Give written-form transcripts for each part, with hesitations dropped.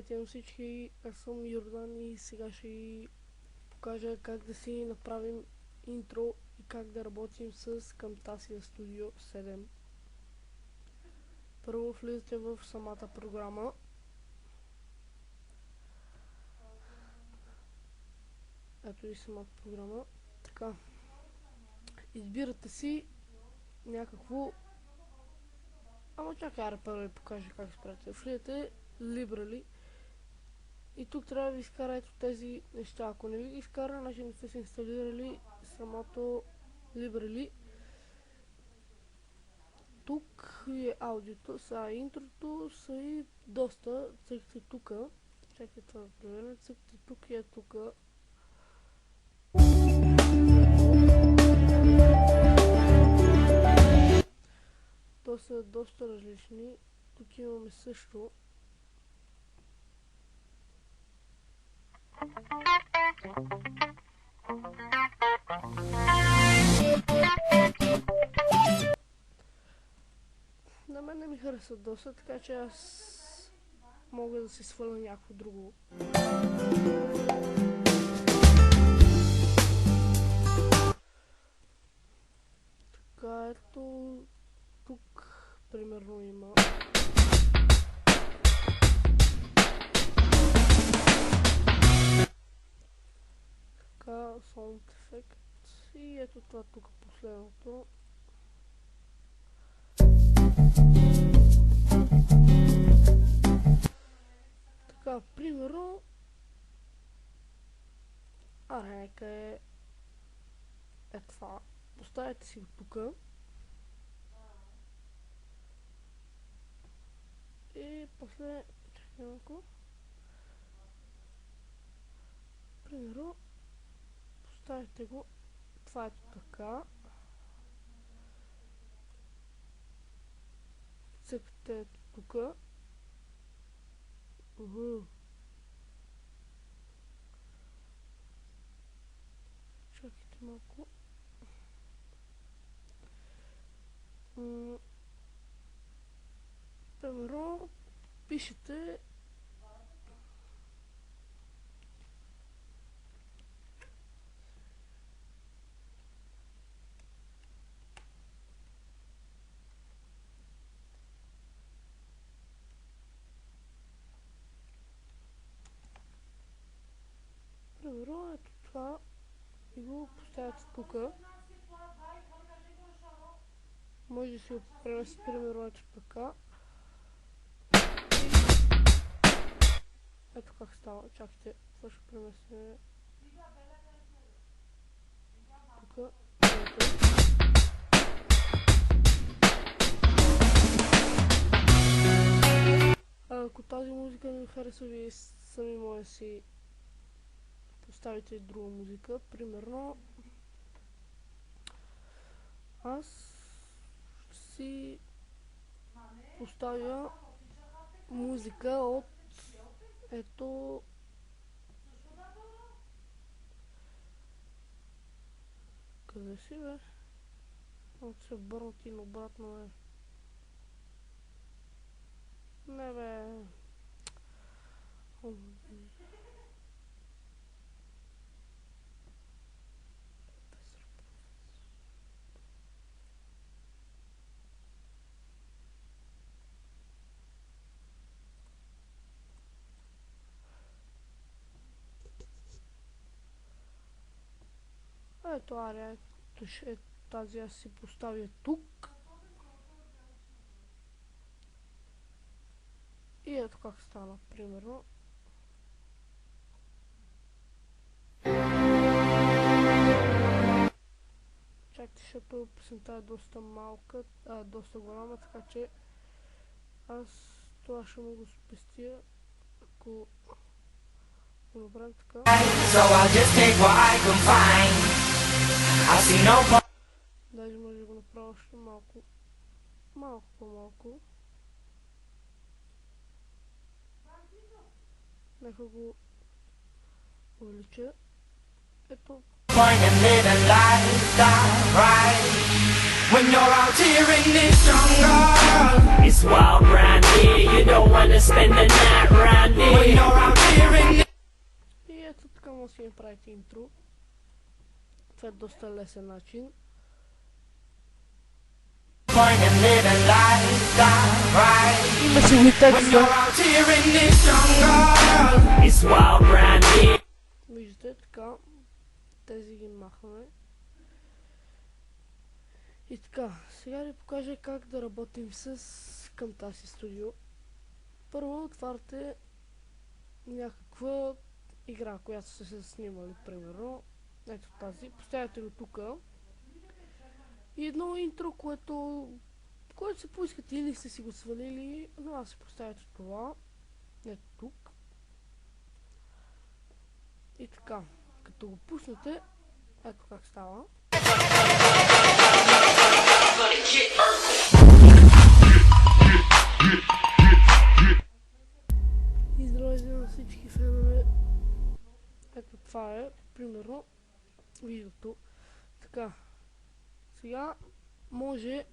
Здравейте на всички, аз съм Йордан и сега ще ви покажа как да си направим интро и как да работим с Camtasia Studio 7. Първо влизате в самата програма. Ето и самата програма. Така. Избирате си някакво... чакай, първо ви покажа как спрете. Влизате Library. И тук трябва да ви изкара ето тези неща. Ако не ви ги изкара, значи не сте си инсталирали самото Library. Тук е аудиото, сега интрото са и доста. Цъкте тук. Чакайте това да проверя. Цъкте тук и е тук. То са доста различни. Тук имаме също. На мен не ми харесва доста, така че аз мога да си сваля някакво друго. Така, ето тук примерно има. Така, Sound Effect и ето това тук последното. Така, примерно, нека е това. Поставяте си го тук. И после, чакай малко. Примерно, поставяте го, това е така. Цъкате тук. Чакайте малко. Примерно, пишете ето това и го поставяте тук. Може да си го пренесете примерно ето така. Ето как става. Чакайте, това ще пренесем тук. Ако тази музика не ви харесва, вие сами може да си поставите друга музика. Примерно аз ще си поставя музика от ето къде си бе? От се бърнати обратно бе. Не бе. Ето ария, тази аз си поставя тук. И ето как стана, примерно. Чакайте, защото песента е доста малка, доста голяма, така че аз това ще му го спестя, ако го направим така. Даже може да го направя още малко по-малко. Нека го увелича. Ето. When you're out here in this jungle, it's wild brandy. You don't wanna spend the night randy. When you're out here in this... И ето така може да си направите интро. Това е доста лесен начин. Има си ми текста. Виждате така. Тези ги махваме. И така, сега ви покажа как да работим с Camtasia Studio. Първо отваряте някаква игра, която сте се снимали, примерно. Ето тази. Поставяте го тук. И едно интро, което се поискате, или сте си го свалили, но аз си поставяте това. Ето тук. И така, като го пуснете, ето как става. Изразя на всички фенове. Ето това е, примерно, видеото. Така, сега може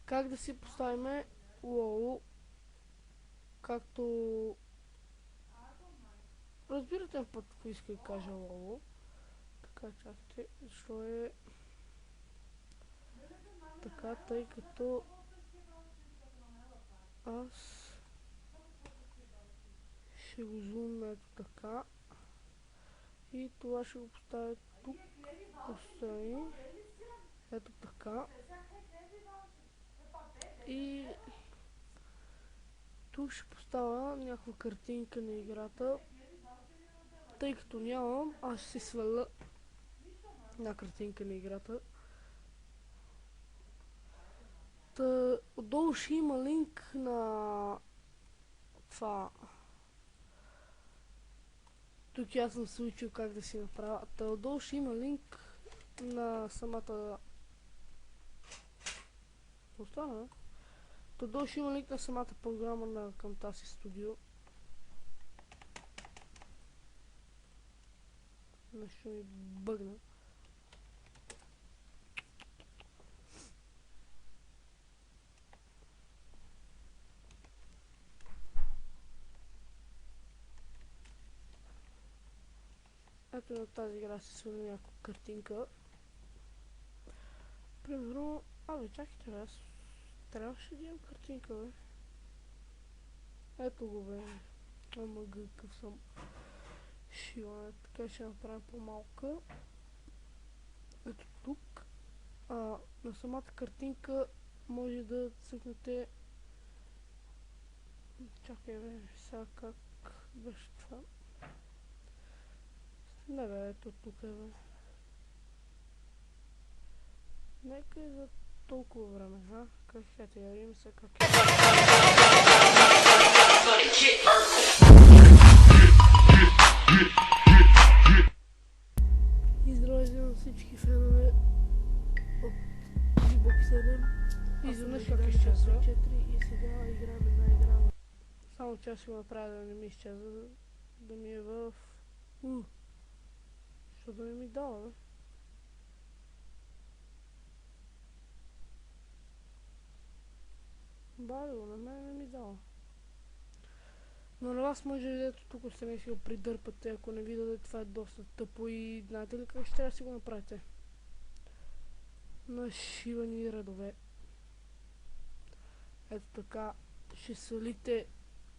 как да си поставим лоу, както разбирате в път, ако иска да кажа лоу. Така, чакайте, защо е така, тъй като аз ще го зумна ето така и това ще го поставя тук отстрани, ето така, и тук ще поставя някаква картинка на играта, тъй като нямам, аз ще си сваля една картинка на играта. Та, отдолу ще има линк на това. Тук аз съм се учил как да си направя. Та, отдолу ще има линк на самата... Остана? Та, отдолу ще има линк на самата програма на Camtasia Studio. Нещо ми бъгна. Ето на тази игра се сваля някаква картинка. Примерно... чакайте бе, аз трябваше да имам картинка, бе. Ето го, бе. Ама гъвкав съм. Шиване, така ще направим по-малка. Ето тук. На самата картинка може да цъкнете... Чакай, бе, сега как беше това? Не бе, ето тук е, бе. Нека е за толкова време, а? Как хете, я видим се как е. Изразя на всички фенове от Xbox 7. Изведнъж как изчезва. И сега играме на игра. Само че аз ще го направя да не ми изчезва, да ми е в... Що да не ми дава, бе? Бавило, на мен не ми дава. Но на вас може да видите тук сте не си го придърпате, ако не ви даде, това е доста тъпо и знаете ли как ще трябва да си го направите? Нашивани редове. Ето така, ще свалите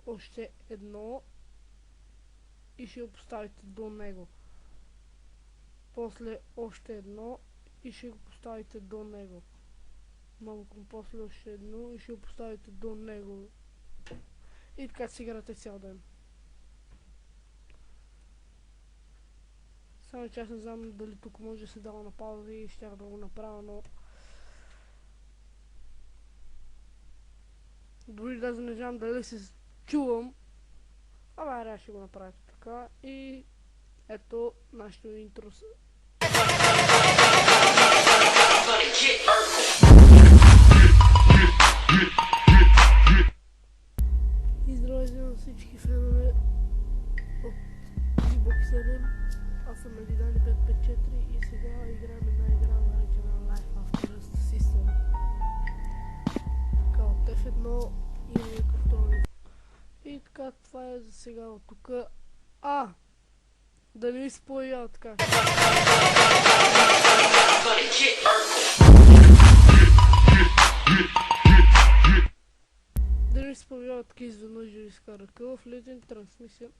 още едно и ще го поставите до него. После още едно и ще го поставите до него. Малко после още едно и ще го поставите до него. И така си играте цял ден. Само че аз не знам дали тук може да се дава на пауза и щях да го направя, но... Дори даже не знам дали се чувам. Абе, ще го направя така и... Ето нашето интро. Изразя на всички фенове от Xbox 7. Аз съм Медидани 554 и сега играем една игра, наречена Life After Us. така, това е за сега от тук. Да не ви се появява така. Да не ви се появява така изведнъж да ви скара къл в летен трансмисия.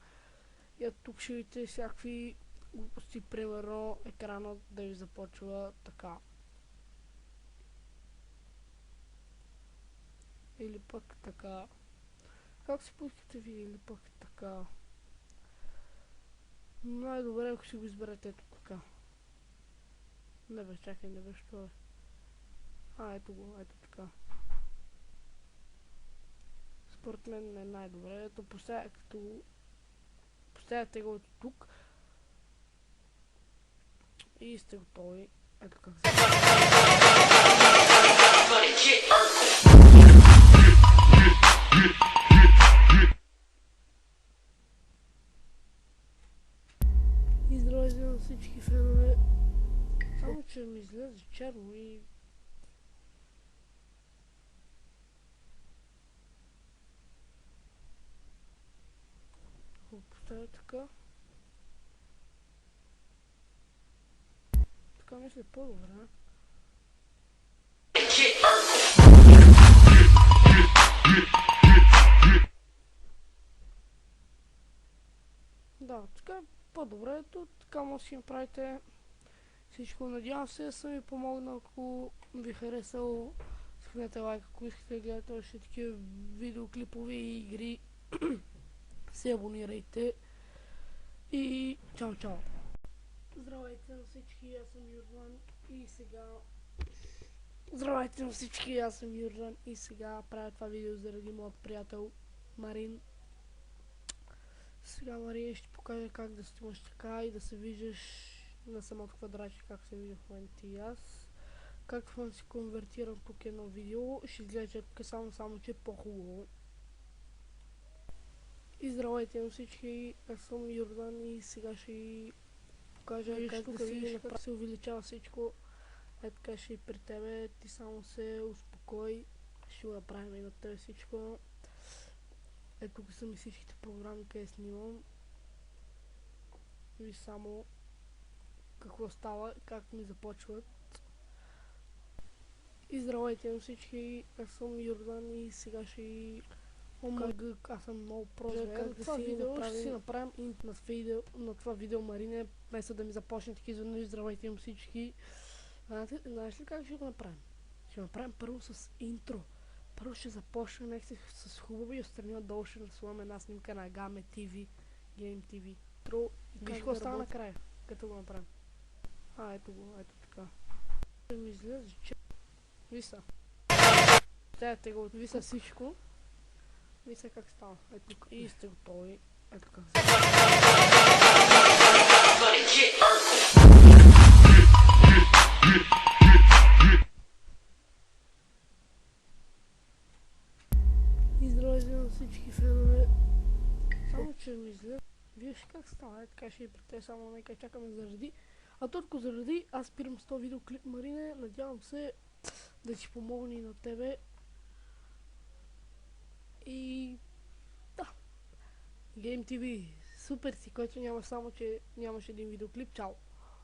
И тук ще видите всякакви глупости, примерно екранът да ви започва така. Или пък така. Как си поискате ви, или пък така. Най-добре ако си го изберете ето така. Не бе, чакай, не бе, що е. Ето го, ето така. Според мен е най-добре. Ето поставяте го ето тук. И сте готови. Ето как се. И здравейте на всички фенове. Само че ми излезе черно и... Ако поставя така... Така мисля по-добре. Да, така е по-добре. Ето, така може да си направите всичко. Надявам се да съм ви помогнал. Ако ви харесало, скинете лайк. Ако искате да гледате още такива видеоклипове и игри, се абонирайте. И чао, чао! Здравейте на всички, аз съм Йордан и сега... Здравейте на всички, аз съм Йордан и сега правя това видео заради моят приятел Марин. Сега Марин ще покажа как да снимаш така и да се виждаш на самото квадратче, как се вижда в момента и аз. Как в момента си конвертирам тук едно видео, ще изглежда тук само че е по-хубаво. И здравейте на всички, аз съм Йордан и сега ще покажа как да се увеличава всичко. Ето така ще и при тебе, ти само се успокой, ще го направим и на тебе всичко. Ето тук са ми всичките програми, къде снимам. И само какво става, как ми започват. И здравейте на всички, аз съм Йордан и сега ще и... аз съм много прост, как да си направим на това видео Марине, вместо да ми започне така изведнъж. Здравейте на всички. Знаеш ли как ще го направим? Ще направим първо с интро. Първо ще започнем някакси с хубаво и отстрани отдолу ще насуваме една снимка на Game TV, Game TV. Виж какво става накрая, като го направим. Ето го, ето така. Ще ми излезе, че... Виса. Тяйте го, виса всичко. Виса как става, ето тук. И сте готови, ето как се. И здравейте на всички фенове. Само че ми излезе. Виж как става, така ще и при те, само нека чакаме заради. А толкова заради, аз спирам с този видеоклип, Марине. Надявам се да ти помогне и на тебе. И... да. Game TV, супер си, който няма, само че нямаше един видеоклип. Чао!